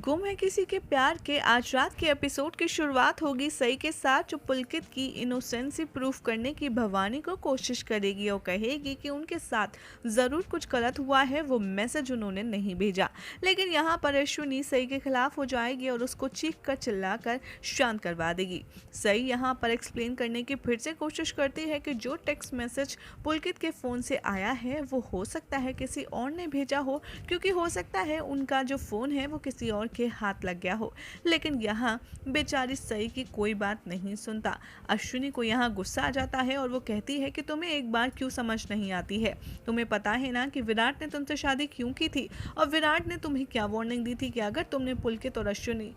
गुम है किसी के प्यार के आज रात के एपिसोड की शुरुआत होगी सई के साथ, जो पुलकित की इनोसेंसी प्रूफ करने की भवानी को कोशिश करेगी और कहेगी कि उनके साथ ज़रूर कुछ गलत हुआ है, वो मैसेज उन्होंने नहीं भेजा। लेकिन यहाँ पर अश्विनी सई के खिलाफ हो जाएगी और उसको चीख कर चिल्ला कर शांत करवा देगी। सई यहाँ पर एक्सप्लेन करने की फिर से कोशिश करती है कि जो टेक्स्ट मैसेज पुलकित के फ़ोन से आया है वो हो सकता है किसी और ने भेजा हो, क्योंकि हो सकता है उनका जो फ़ोन है वो किसी और के हाथ लग गया हो। लेकिन यहाँ बेचारी सई की कोई बात नहीं सुनता। अश्विनी को यहाँ गुस्सा आ जाता है और वो कहती है कि तुम्हें एक बार क्यों समझ नहीं आती है। तुम्हें पता है ना कि विराट ने तुमसे शादी क्यों की थी, और विराट ने तुम्हें क्या वार्निंग दी थी कि अगर तुमने पुलकित और अश्विनी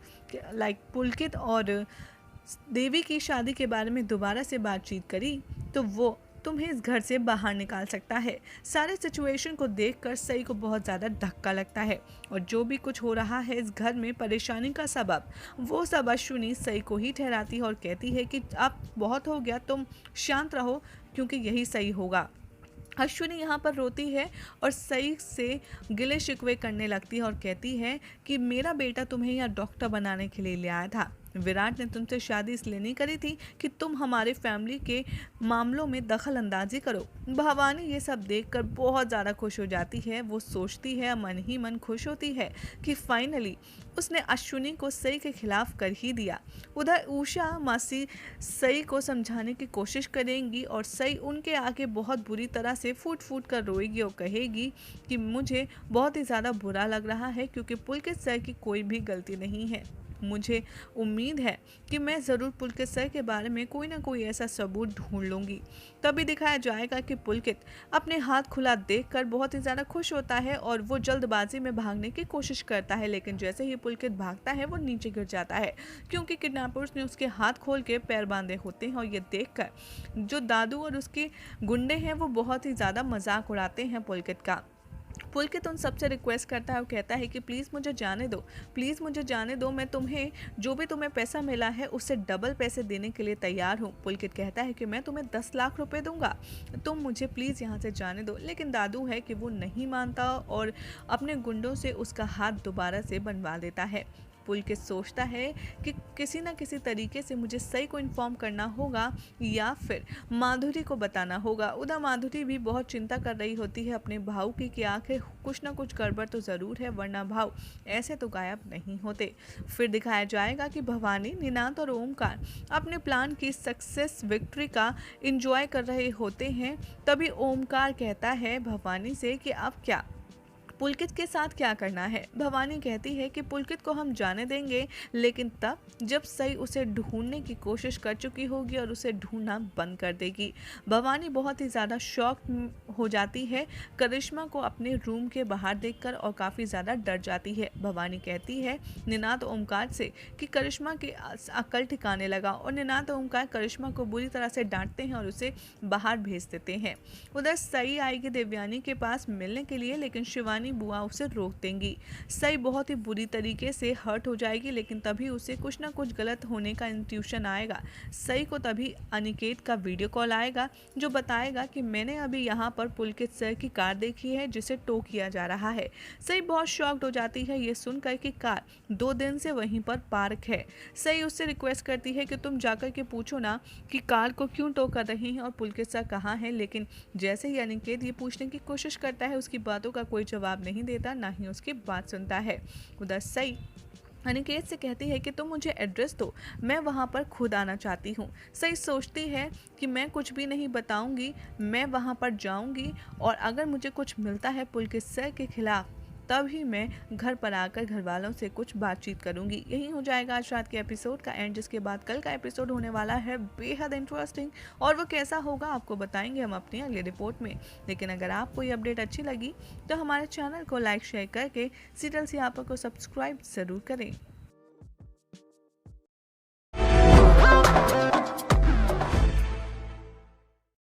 पुलकित और देवी की शादी के बारे में दोबारा से बातचीत करी तो वो तुम्हें इस घर से बाहर निकाल सकता है। सारे सिचुएशन को देखकर सई को बहुत ज़्यादा धक्का लगता है, और जो भी कुछ हो रहा है इस घर में परेशानी का सबब वो सब अश्विनी सई को ही ठहराती है और कहती है कि अब बहुत हो गया, तुम शांत रहो, क्योंकि यही सही होगा। अश्विनी यहाँ पर रोती है और सई से गिले शिकवे करने लगती है और कहती है कि मेरा बेटा तुम्हें यहाँ डॉक्टर बनाने के लिए ले आया था। विराट ने तुमसे शादी इसलिए नहीं करी थी कि तुम हमारे फैमिली के मामलों में दखल अंदाजी करो। भवानी ये सब देखकर बहुत ज़्यादा खुश हो जाती है। वो सोचती है, मन ही मन खुश होती है कि फाइनली उसने अश्विनी को सई के खिलाफ कर ही दिया। उधर उषा मासी सई को समझाने की कोशिश करेंगी और सई उनके आगे बहुत बुरी तरह से फूट फूट कर रोएगी और कहेगी कि मुझे बहुत ही ज़्यादा बुरा लग रहा है, क्योंकि पुलकित सर की कोई भी गलती नहीं है। मुझे उम्मीद है कि मैं ज़रूर पुलकित सर के बारे में कोई ना कोई ऐसा सबूत ढूंढ लूँगी। तभी दिखाया जाएगा कि पुलकित अपने हाथ खुला देखकर बहुत ही ज़्यादा खुश होता है और वो जल्दबाजी में भागने की कोशिश करता है। लेकिन जैसे ही पुलकित भागता है वो नीचे गिर जाता है, क्योंकि किडनैपर्स ने उसके हाथ खोल के पैर बांधे होते हैं। और ये देखकर जो दादू और उसके गुंडे हैं वो बहुत ही ज़्यादा मजाक उड़ाते हैं पुलकित का। पुलकित उन सबसे रिक्वेस्ट करता है और कहता है कि प्लीज़ मुझे जाने दो, प्लीज़ मुझे जाने दो, मैं तुम्हें जो भी तुम्हें पैसा मिला है उससे डबल पैसे देने के लिए तैयार हूँ। पुलकित कहता है कि मैं तुम्हें 10 लाख रुपए दूंगा, तुम मुझे प्लीज़ यहाँ से जाने दो। लेकिन दादू है कि वो नहीं मानता और अपने गुंडों से उसका हाथ दोबारा से बनवा देता है। पुलकित सोचता है कि किसी न किसी तरीके से मुझे सई को इन्फॉर्म करना होगा या फिर माधुरी को बताना होगा। उधर माधुरी भी बहुत चिंता कर रही होती है अपने भाऊ की कि आखिर कुछ ना कुछ गड़बड़ तो ज़रूर है, वरना भाव ऐसे तो गायब नहीं होते। फिर दिखाया जाएगा कि भवानी, निनाद और ओमकार अपने प्लान की सक्सेस विक्ट्री का इंजॉय कर रहे होते हैं। तभी ओमकार कहता है भवानी से कि अब क्या पुलकित के साथ क्या करना है। भवानी कहती है कि पुलकित को हम जाने देंगे, लेकिन तब जब सई उसे ढूंढने की कोशिश कर चुकी होगी और उसे ढूंढना बंद कर देगी। भवानी बहुत ही ज़्यादा शॉक हो जाती है करिश्मा को अपने रूम के बाहर देखकर और काफ़ी ज़्यादा डर जाती है। भवानी कहती है निनाद ओमकार से कि करिश्मा के अकल ठिकाने लगा, और निनाद ओमकार करिश्मा को बुरी तरह से डांटते हैं और उसे बाहर भेज देते हैं। उधर सई आएगी देवयानी के पास मिलने के लिए, लेकिन शिवानी बुआ उसे रोक देंगी। सई बहुत ही बुरी तरीके से हर्ट हो जाएगी, लेकिन तभी उसे कुछ ना कुछ गलत होने का इंट्यूशन आएगा। सई को तभी अनिकेत का वीडियो कॉल आएगा जो बताएगा कि मैंने अभी यहाँ पर पुलकित सर की कार देखी है जिसे टो किया जा रहा है। सई बहुत शॉक्ड हो जाती है ये सुनकर कि कार 2 दिन से वहीं पर पार्क है। सई उससे रिक्वेस्ट करती है कि तुम जाकर के पूछो ना कि कार को क्यों टो कर रही हैं और पुलकित सर कहाँ हैं। लेकिन जैसे ही अनिकेत ये पूछने की कोशिश करता है उसकी बातों का कोई जवाब नहीं देता, ना ही उसकी बात सुनता है। उधर सई अनिकेत से कहती है कि तुम मुझे एड्रेस दो, मैं वहाँ पर खुद आना चाहती हूँ। सई सोचती है कि मैं कुछ भी नहीं बताऊँगी, मैं वहाँ पर जाऊँगी और अगर मुझे कुछ मिलता है पुलकित सर के खिलाफ तभी मैं घर पर आकर घर वालों से कुछ बातचीत करूंगी। यही हो जाएगा आज रात के एपिसोड का एंड, जिसके बाद कल का एपिसोड होने वाला है बेहद इंटरेस्टिंग, और वो कैसा होगा आपको बताएंगे हम अपनी अगली रिपोर्ट में। लेकिन अगर आपको ये अपडेट अच्छी लगी तो हमारे चैनल को लाइक शेयर करके सीरियल सियापा को सब्सक्राइब ज़रूर करें।